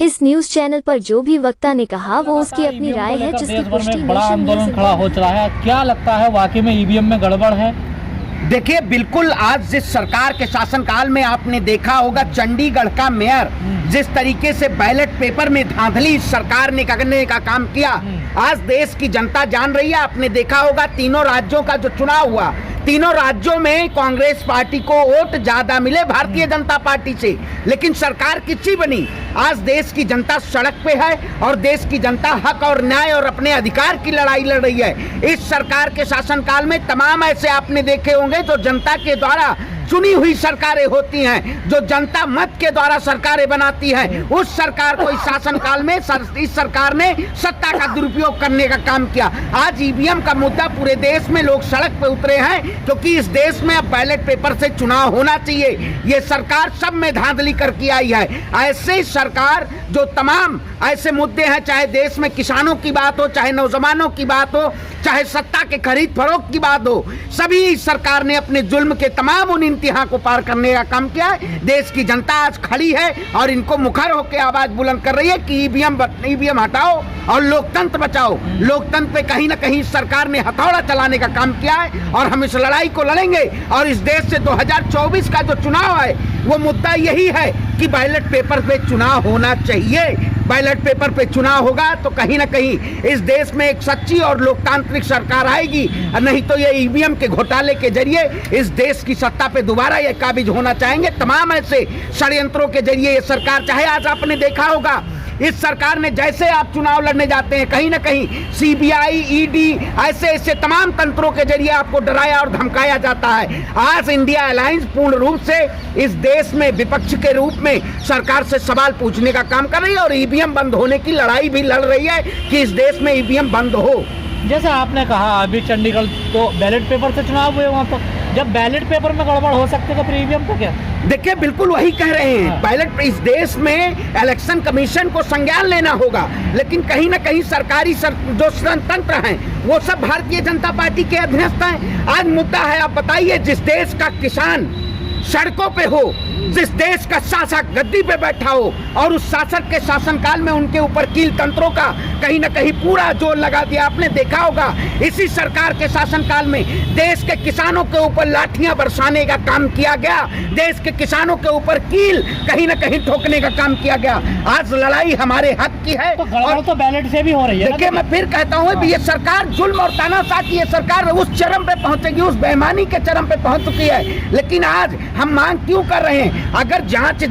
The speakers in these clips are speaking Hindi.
इस न्यूज चैनल पर जो भी वक्ता ने कहा वो उसकी अपनी राय है, जिसकी पुष्टि बड़ा आंदोलन खड़ा हो चला है। क्या लगता है वाकई में ईवीएम में गड़बड़ है? देखिए, बिल्कुल आज जिस सरकार के शासनकाल में आपने देखा होगा चंडीगढ़ का मेयर जिस तरीके से बैलेट पेपर में धांधली सरकार ने करने का काम किया, आज देश की जनता जान रही है। आपने देखा होगा तीनों राज्यों का जो चुनाव हुआ, तीनों राज्यों में कांग्रेस पार्टी को वोट ज्यादा मिले भारतीय जनता पार्टी से, लेकिन सरकार किसकी बनी? आज देश की जनता सड़क पे है और देश की जनता हक और न्याय और अपने अधिकार की लड़ाई लड़ रही है। इस सरकार के शासनकाल में तमाम ऐसे आपने देखे होंगे जो जनता के द्वारा चुनी हुई सरकारें होती हैं, जो जनता मत के द्वारा सरकारें बनाती हैं, उस सरकार को इस शासनकाल में इस सरकार ने सत्ता का दुरुपयोग करने का काम किया। आज ईवीएम का मुद्दा पूरे देश में लोग सड़क पे उतरे हैं क्योंकि इस देश में अब बैलेट पेपर से चुनाव होना चाहिए। ये सरकार सब में धांधली करके आई है। ऐसे सरकार जो तमाम ऐसे मुद्दे हैं, चाहे देश में किसानों की बात हो, चाहे नौजवानों की बात हो, चाहे सत्ता के खरीद फरोख्त की बात हो, सभी सरकार ने अपने जुल्म के तमाम उन इंतहा को पार करने का काम किया है। देश की जनता आज खड़ी है और इनको मुखर होकर आवाज बुलंद कर रही है कि ईवीएम हटाओ और लोकतंत्र बचाओ। लोकतंत्र पे कहीं ना कहीं सरकार ने हथौड़ा चलाने का काम किया है और हम इस लड़ाई को लड़ेंगे। और इस देश से 2024 का जो चुनाव है वो मुद्दा यही है कि बैलेट पेपर पे चुनाव होना चाहिए। बैलेट पेपर पे चुनाव होगा तो कहीं ना कहीं इस देश में एक सच्ची और लोकतांत्रिक सरकार आएगी, नहीं तो ये ईवीएम के घोटाले के जरिए इस देश की सत्ता पे दोबारा ये काबिज होना चाहेंगे। तमाम ऐसे षड्यंत्रों के जरिए ये सरकार, चाहे आज आपने देखा होगा इस सरकार ने जैसे आप चुनाव लड़ने जाते हैं कहीं ना कहीं सीबीआई, ईडी ऐसे तमाम तंत्रों के जरिए आपको डराया और धमकाया जाता है। आज इंडिया अलायंस पूर्ण रूप से इस देश में विपक्ष के रूप में सरकार से सवाल पूछने का काम कर रही है और ईवीएम बंद होने की लड़ाई भी लड़ रही है कि इस देश में ईवीएम बंद हो। जैसा आपने कहा अभी चंडीगढ़ तो बैलेट पेपर से चुनाव हुए, वहाँ पर जब बैलेट पेपर में गड़बड़ हो सकती है तो फिर ईवीएम तो क्या? देखिए, बिल्कुल वही कह रहे हैं। बैलेट इस देश में इलेक्शन कमीशन को संज्ञान लेना होगा, लेकिन कहीं ना कहीं सरकारी जो तंत्र हैं वो सब भारतीय जनता पार्टी के अधीनस्थ हैं। आज मुद्दा है, आप बताइए, जिस देश का किसान सड़कों पे हो, जिस देश का शासक गद्दी पे बैठा हो और उस शासक के शासनकाल में उनके ऊपर कील तंत्रों का कहीं ना कहीं पूरा जोर लगा दिया। आपने देखा होगा इसी सरकार के शासनकाल में देश के किसानों के ऊपर लाठियां बरसाने का काम किया गया, देश के किसानों के ऊपर कील कहीं ना कहीं ठोकने का काम किया गया। आज लड़ाई हमारे हक की है और तो बैलेट से भी हो रही है। देखिए, मैं फिर कहता हूँ ये सरकार जुल्म और तानाशाह की, ये सरकार उस चरम पे पहुंचेगी, उस बेईमानी के चरम पे पहुंच चुकी है। लेकिन आज हम मांग क्यों कर रहे हैं? अगर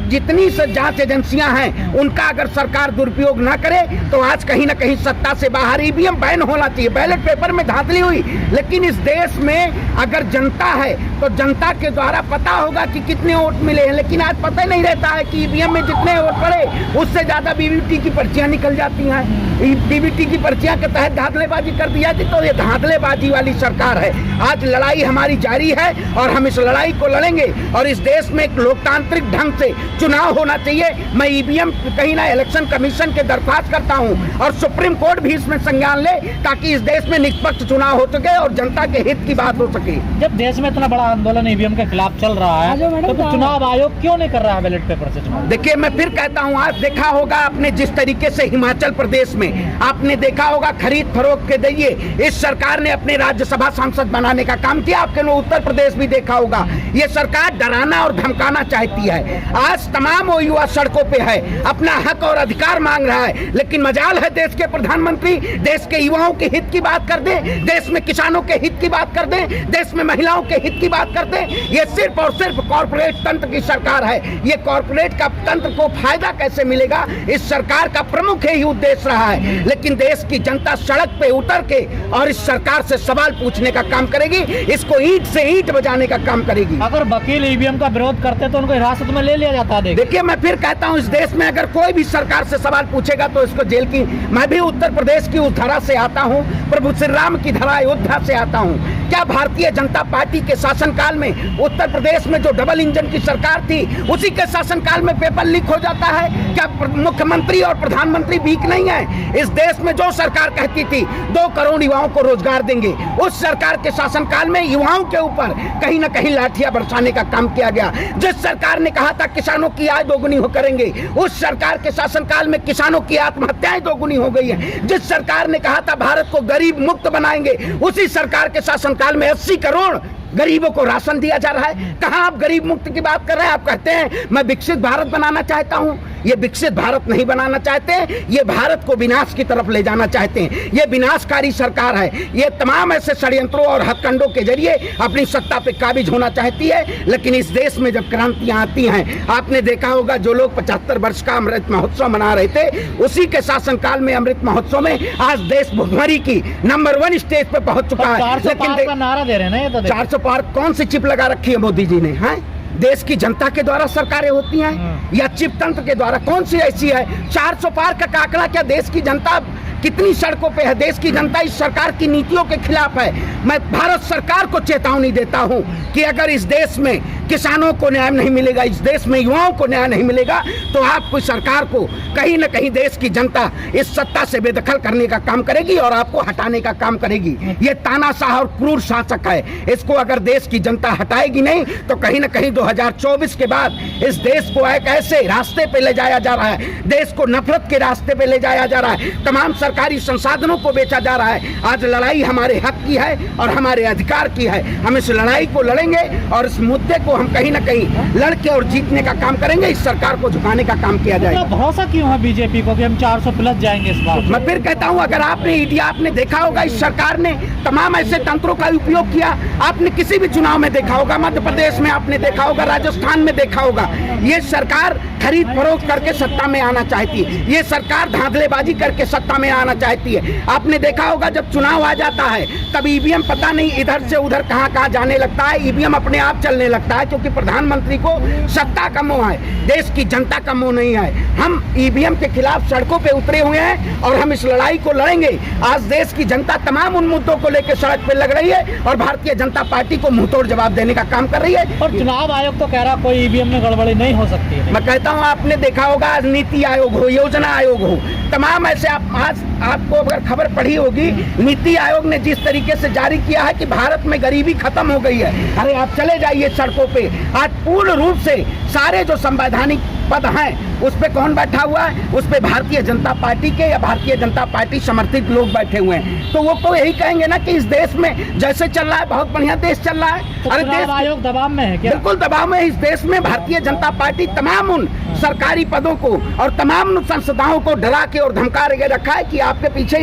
जितनी जांच एजेंसियां हैं उनका अगर सरकार दुरुपयोग ना करे तो आज कहीं ना कहीं सत्ता से बाहर ईवीएम बैन होना चाहिए। बैलेट पेपर में धांधली हुई, लेकिन इस देश में अगर जनता है तो जनता के द्वारा पता होगा कि कितने वोट मिले हैं, लेकिन आज पता ही नहीं रहता है कि ईवीएम में जितने वोट पड़े उससे ज्यादा बीवीटी की पर्चियां निकल जाती हैं। बीवीटी की पर्चियां के तहत धांधलेबाजी कर दी जाती, तो ये धांधलेबाजी वाली सरकार है। आज लड़ाई हमारी जारी है और हम इस लड़ाई को लड़ेंगे और इस देश में एक लोकतांत्रिक ढंग से चुनाव होना चाहिए। मैं ईवीएम कहीं ना इलेक्शन कमीशन के दरख्वास्त करता हूं और सुप्रीम कोर्ट भी इसमें संज्ञान ले ताकि इस देश में निष्पक्ष चुनाव हो सके और जनता के हित की बात हो सके। जब देश में इतना बड़ा आंदोलन ईवीएम के खिलाफ चल रहा है तो चुनाव आयोग क्यों नहीं कर रहा है बैलेट पेपर से चुनाव? देखिए, मैं फिर कहता हूं, आज देखा होगा आपने जिस तरीके से हिमाचल प्रदेश में आपने देखा होगा खरीद फरोख्त के जरिए इस सरकार ने अपने राज्यसभा सांसद बनाने का काम किया। आपके लोग उत्तर प्रदेश भी देखा होगा। ये सरकार डराना और धमकाना चाहती है। आज तमाम वो युवा सड़कों पे है, अपना हक और अधिकार मांग रहा है, लेकिन मजाल है देश के प्रधानमंत्री देश के युवाओं के हित की बात कर दे, देश में किसानों के हित की बात कर दे, देश में महिलाओं के हित की बात कर दे। ये सिर्फ और सिर्फ कॉर्पोरेट तंत्र की सरकार है। ये कॉर्पोरेट का तंत्र को फायदा कैसे मिलेगा, इस सरकार का प्रमुख यही उद्देश्य रहा है। लेकिन देश की जनता सड़क पे उतर के और इस सरकार से सवाल पूछने का काम करेगी, इसको ईंट से ईंट बजाने का काम करेगी। अगर वकील ईवीएम का विरोध करते तो उनको हिरासत में ले लिया जाता है। देखिए, मैं फिर कहता हूं, इस देश में अगर कोई भी सरकार से सवाल पूछेगा तो इसको जेल की। मैं भी उत्तर प्रदेश की उस धरा से आता हूं, प्रभु श्री राम की धरा अयोध्या से आता हूं। क्या भारतीय जनता पार्टी के शासनकाल में उत्तर प्रदेश में जो डबल इंजन की सरकार थी उसी के शासनकाल में पेपर लीक हो जाता है? क्या मुख्यमंत्री और प्रधानमंत्री वीक नहीं है? इस देश में जो सरकार कहती थी 2 करोड़ युवाओं को रोजगार देंगे, उस सरकार के शासनकाल में युवाओं के ऊपर कहीं ना कहीं लाठियां बरसाने का काम किया गया। जिस सरकार ने कहा था किसानों की आय दोगुनी हो करेंगे, उस सरकार के शासनकाल में किसानों की आत्महत्याएं दोगुनी हो गई हैं। जिस सरकार ने कहा था भारत को गरीब मुक्त बनाएंगे, उसी सरकार के शासनकाल में 80 करोड़ गरीबों को राशन दिया जा रहा है। कहां आप गरीब मुक्त की बात कर रहे हैं? आप कहते हैं मैं विकसित भारत बनाना चाहता हूं। ये विकसित भारत नहीं बनाना चाहते, ये भारत को विनाश की तरफ ले जाना चाहते हैं। ये विनाशकारी सरकार है। ये तमाम ऐसे षड्यंत्रों और हथकंडों के जरिए अपनी सत्ता पे काबिज होना चाहती है। लेकिन इस देश में जब क्रांतियां आती हैं, आपने देखा होगा जो लोग 75 वर्ष का अमृत महोत्सव मना रहे थे, उसी के शासनकाल में अमृत महोत्सव में आज देश भुखमरी की नंबर 1 स्टेज पे पहुंच चुका है। 400 पार का नारा दे रहे हैं ना ये तो। 400 पार कौन सी चिप लगा रखी है मोदी जी ने? हैं देश की जनता के द्वारा सरकारें होती हैं या चिप तंत्र के द्वारा? कौन सी ऐसी है? 400 पार का आंकड़ा क्या देश की जनता कितनी सड़कों पे है? देश की जनता इस सरकार की नीतियों के खिलाफ है। मैं भारत सरकार को चेतावनी देता हूं कि अगर इस देश में किसानों को न्याय नहीं मिलेगा, इस देश में युवाओं को न्याय नहीं मिलेगा, तो आपकी सरकार को कहीं न कहीं देश की जनता इस सत्ता से बेदखल करने का काम करेगी और आपको हटाने का काम करेगी। ये तानाशाह और क्रूर शासक है। इसको अगर देश की जनता हटाएगी नहीं तो कहीं न कहीं 2024 के बाद इस देश को एक ऐसे रास्ते पे ले जाया जा रहा है, देश को नफरत के रास्ते पे ले जाया जा रहा है। तमाम सरकारी संसाधनों को बेचा जा रहा है। आज लड़ाई हमारे हक की है और हमारे अधिकार की है। हम इस लड़ाई को लड़ेंगे और इस मुद्दे को हम कहीं ना कहीं लड़के और जीतने का काम करेंगे। इस सरकार को झुकाने का काम किया जाएगा। भरोसा क्यों है बीजेपी को कि हम 400 प्लस जाएंगे इस बार? मैं फिर कहता हूं, अगर आपने देखा होगा इस सरकार ने तमाम ऐसे तंत्रों का उपयोग किया। आपने किसी भी चुनाव में देखा होगा, मध्य प्रदेश में आपने देखा होगा, राजस्थान में देखा होगा, ये सरकार खरीद फरोख्त करके सत्ता में आना चाहती है। ये सरकार धांधलेबाजी करके सत्ता में आना चाहती है। आपने देखा होगा जब चुनाव आ जाता है तब ईवीएम पता नहीं इधर से उधर कहां जाने लगता है, ईवीएम अपने आप चलने लगता है, क्योंकि प्रधानमंत्री को सत्ता का मोह है, देश की जनता का मोह नहीं है। हम ईवीएम के खिलाफ सड़कों पे उतरे हुए हैं और हम इस लड़ाई को लड़ेंगे। आज देश की जनता तमाम उन मुद्दों को लेकर सड़क पे लग रही है और भारतीय जनता पार्टी को मुंहतोड़ जवाब देने का काम कर रही है। और चुनाव आयोग तो कह रहा कोई ईवीएम में गड़बड़ी नहीं हो सकती है। मैं कहता हूं, आपने देखा होगा आज नीति आयोग हो, योजना आयोग हो, तमाम ऐसे आज आपको अगर खबर पढ़ी होगी, नीति आयोग ने जिस तरीके से जारी किया है कि भारत में गरीबी खत्म हो गई है। अरे आप चले जाइए सड़कों पे, आज पूर्ण रूप से सारे जो संवैधानिक पद हैं उस पे कौन बैठा हुआ है? उस पे भारतीय जनता पार्टी के या भारतीय जनता पार्टी समर्थित लोग बैठे हुए हैं। तो वो तो यही कहेंगे ना कि इस देश में जैसे चल रहा है बहुत बढ़िया देश चल रहा है। तो अरे देश आयोग दबाव में है क्या? बिल्कुल दबाव में। इस देश में भारतीय जनता पार्टी तमाम उन सरकारी पदों को और तमाम संस्थाओं को डरा के और धमका के रखा है कि आपके पीछे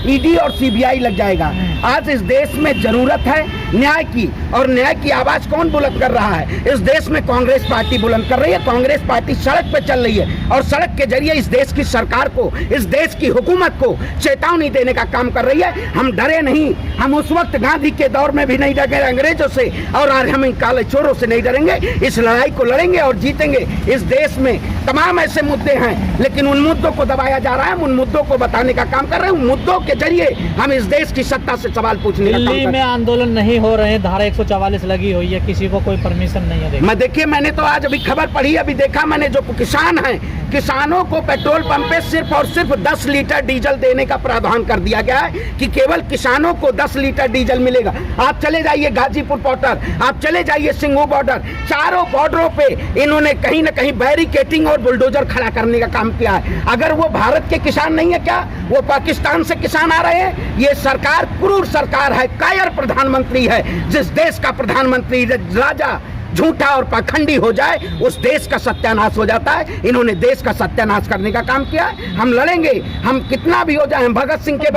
ईडी और सीबीआई लग जाएगा। आज इस देश में जरूरत है न्याय की, और न्याय की आवाज कौन बुलंद कर रहा है? इस देश में कांग्रेस पार्टी बुलंद कर रही है। कांग्रेस पार्टी सड़क पे चल रही है और सड़क के जरिए इस देश की सरकार को, इस देश की हुकूमत को चेतावनी देने का काम कर रही है। हम डरे नहीं, हम उस वक्त गांधी के दौर में भी नहीं डरे अंग्रेजों से, और आज हम इन काले चोरों से नहीं डरेंगे। इस लड़ाई को लड़ेंगे और जीतेंगे। इस देश में तमाम ऐसे मुद्दे हैं, लेकिन उन मुद्दों को दबाया जा रहा है। हम उन मुद्दों को बताने का काम कर रहे हैं। उन मुद्दों के जरिए हम इस देश की सत्ता से सवाल पूछने का काम कर रहे हैं। दिल्ली में आंदोलन नहीं हो रहे, धारा 144 लगी हुई है, किसी को कोई परमिशन नहीं है। मैं देखिए, मैंने तो आज अभी खबर पढ़ी, अभी देखा मैंने, जो किसान हैं, किसानों को पेट्रोल पंप पे सिर्फ और सिर्फ 10 लीटर डीजल देने का प्रावधान कर दिया गया है कि केवल किसानों को 10 लीटर डीजल मिलेगा। आप चले जाइए गाजीपुर बॉर्डर, आप चले जाइए सिंघू बॉर्डर, चारों बॉर्डरों पे इन्होंने कहीं न कहीं बैरिकेटिंग और बुलडोजर खड़ा करने का काम किया है। अगर वो भारत के किसान नहीं है क्या? वो पाकिस्तान से किसान आ रहे हैं? ये सरकार क्रूर सरकार है, कायर प्रधानमंत्री है। जिस देश का प्रधानमंत्री राजा झूठा और पाखंडी हो जाए, उस देश का सत्यानाश हो जाता है। इन्होंने देश का सत्यानाश करने का काम किया है। हम लड़ेंगे, हम कितना भी हो जाए। हम भगत सिंह के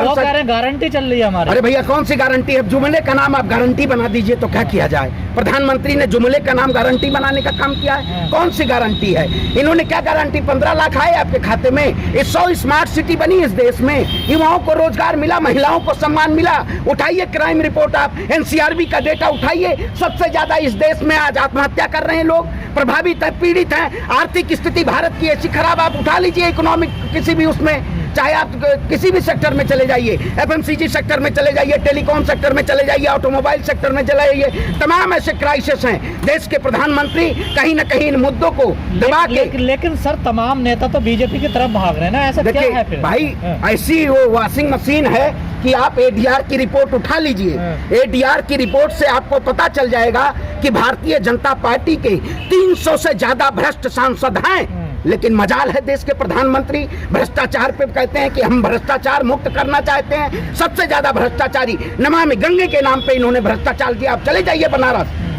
गारंटी चल रही है हमारी। अरे भैया, कौन सी गारंटी है? जुमले का नाम आप गारंटी बना दीजिए तो क्या किया जाए? प्रधानमंत्री ने जुमले का नाम गारंटी बनाने का काम किया है। कौन सी गारंटी है? इन्होंने क्या गारंटी? 15 लाख आए आपके खाते में। 100 स्मार्ट सिटी बनी इस देश में, युवाओं को रोजगार मिला, महिलाओं को सम्मान मिला। उठाइए क्राइम रिपोर्ट, आप एनसीआरबी का डेटा उठाइए। सबसे ज्यादा इस देश में आज आत्महत्या कर रहे हैं लोग, प्रभावित है, पीड़ित हैं। आर्थिक स्थिति भारत की ऐसी खराब, आप उठा लीजिए इकोनॉमिक किसी भी उसमें चाहे आप किसी भी सेक्टर में चले जाइए, एफएमसीजी सेक्टर में चले जाइए, टेलीकॉम सेक्टर में चले जाइए, ऑटोमोबाइल सेक्टर में चले जाइए, तमाम ऐसे क्राइसिस हैं। देश के प्रधानमंत्री कहीं न कहीं इन मुद्दों को दबा के लेकिन सर तमाम नेता तो बीजेपी की तरफ भाग रहे हैं ना, ऐसा क्या है देखिए फिर? भाई, ऐसी वो वॉशिंग मशीन है कि आप एडीआर की रिपोर्ट उठा लीजिए। एडीआर की रिपोर्ट से आपको पता चल जाएगा कि भारतीय जनता पार्टी के 300 से ज्यादा भ्रष्ट सांसद हैं। लेकिन मजाल है देश के प्रधानमंत्री भ्रष्टाचार पे कहते हैं कि हम भ्रष्टाचार मुक्त करना चाहते हैं। सबसे ज्यादा भ्रष्टाचारी नमामि गंगे के नाम पे इन्होंने भ्रष्टाचार किया। आप चले जाइए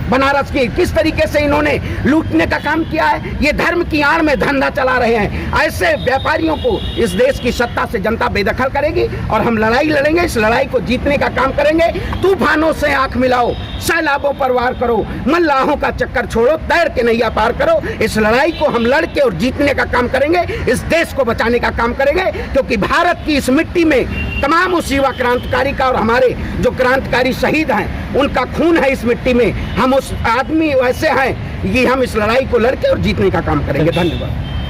बनारस की किस तरीके से इन्होंने लूटने का काम किया है। ये धर्म की आड़ में धंधा चला रहे हैं। ऐसे व्यापारियों को इस देश की सत्ता से जनता बेदखल करेगी और हम लड़ाई लड़ेंगे। इस लड़ाई को जीतने का काम करेंगे। तूफानों से आंख मिलाओ, सैलाबों पर वार करो, मल्लाहों का चक्कर छोड़ो, तैर के नैया पार करो। इस लड़ाई को हम लड़ के और जीतने का काम करेंगे। इस देश को बचाने का काम करेंगे, क्योंकि भारत की इस मिट्टी में तमाम उस युवा क्रांतिकारी का और हमारे जो क्रांतिकारी शहीद हैं उनका खून है। इस मिट्टी में हम उस आदमी वैसे हैं कि हम इस लड़ाई को लड़के और जीतने का काम करेंगे। धन्यवाद।